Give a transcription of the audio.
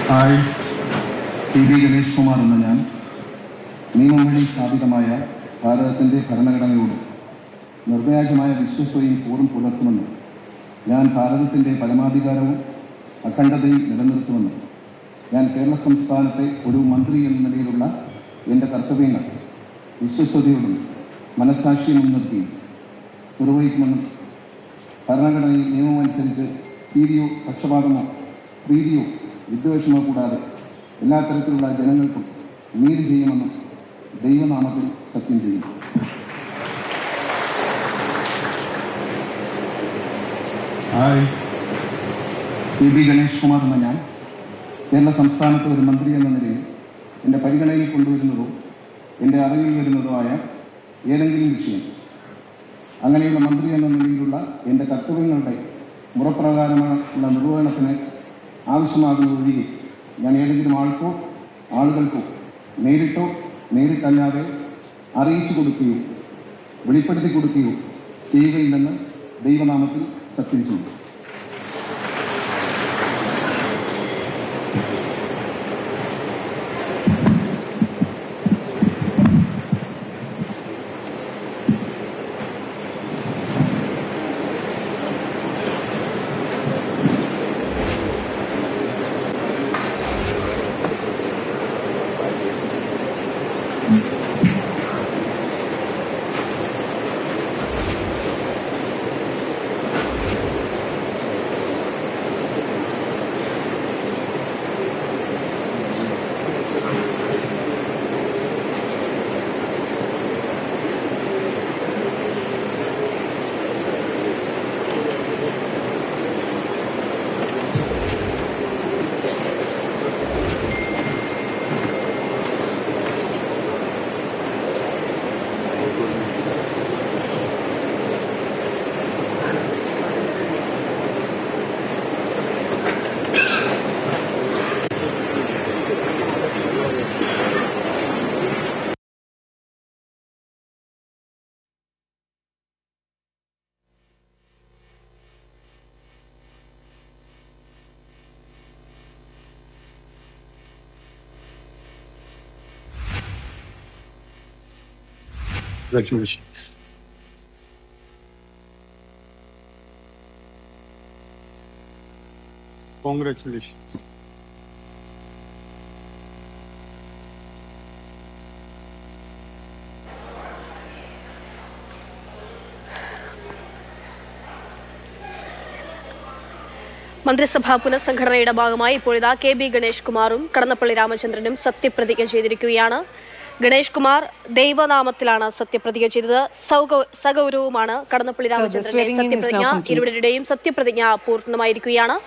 Hi, TV. Ganesh Kumar എന്ന ഞാൻ നിയമം വഴി സ്ഥാപിതമായ ഭാരതത്തിൻ്റെ ഭരണഘടനയോടും നിർവ്യാജമായ വിശ്വസ്തയും കൂറും പുലർത്തുമെന്നും ഞാൻ ഭാരതത്തിൻ്റെ പരമാധികാരവും അഖണ്ഡതയും നിലനിർത്തുമെന്നും ഞാൻ കേരള സംസ്ഥാനത്തെ ഒരു മന്ത്രി എന്ന നിലയിലുള്ള എൻ്റെ കർത്തവ്യങ്ങൾ വിശ്വസ്തയോടും മനസ്സാക്ഷിയും മുൻനിർത്തി നിർവഹിക്കുമെന്നും ഭരണഘടനയിൽ നിയമമനുസരിച്ച് ഭീതിയോ പക്ഷപാതമോ പ്രീതിയോ വിദ്വേഷമോ കൂടാതെ എല്ലാ തരത്തിലുള്ള ജനങ്ങൾക്കും നീതി ചെയ്യുമെന്നും ദൈവനാമത്തിൽ സത്യം ചെയ്യും. Hi, TV. ഗണേഷ് കുമാർ എന്ന ഞാൻ കേരള സംസ്ഥാനത്തെ ഒരു മന്ത്രി എന്ന നിലയിൽ എൻ്റെ പരിഗണനയിൽ കൊണ്ടുവരുന്നതോ എൻ്റെ അറിവിൽ വരുന്നതോ ആയ ഏതെങ്കിലും വിഷയം അങ്ങനെയുള്ള മന്ത്രി എന്ന നിലയിലുള്ള എൻ്റെ കർത്തവ്യങ്ങളുടെ മുറപ്രകാരമുള്ള നിർവഹണത്തിന് ആവശ്യമാകുന്നതൊഴികെ ഞാൻ ഏതെങ്കിലും ആൾക്കോ ആളുകൾക്കോ നേരിട്ടോ നേരിട്ടല്ലാതെ അറിയിച്ചു കൊടുക്കുകയോ വെളിപ്പെടുത്തി കൊടുക്കുകയോ ചെയ്യുകയില്ലെന്ന് ദൈവനാമത്തിൽ സത്യം ചെയ്യും. Congratulations. Congratulations. മന്ത്രിസഭാ പുനഃസംഘടനയുടെ ഭാഗമായി ഇപ്പോഴിതാ കെ.ബി. ഗണേഷ് കുമാറും കടന്നപ്പള്ളി രാമചന്ദ്രനും സത്യപ്രതിജ്ഞ ചെയ്തിരിക്കുകയാണ്. ഗണേഷ് കുമാർ ദൈവനാമത്തിലാണ് സത്യപ്രതിജ്ഞ ചെയ്തത്. സഗൗരവമാണ് കടന്നപ്പള്ളി രാമചന്ദ്രന്റെ സത്യപ്രതിജ്ഞ. ഇരുവരുടെയും സത്യപ്രതിജ്ഞ പൂർണ്ണമായിരിക്കുകയാണ്.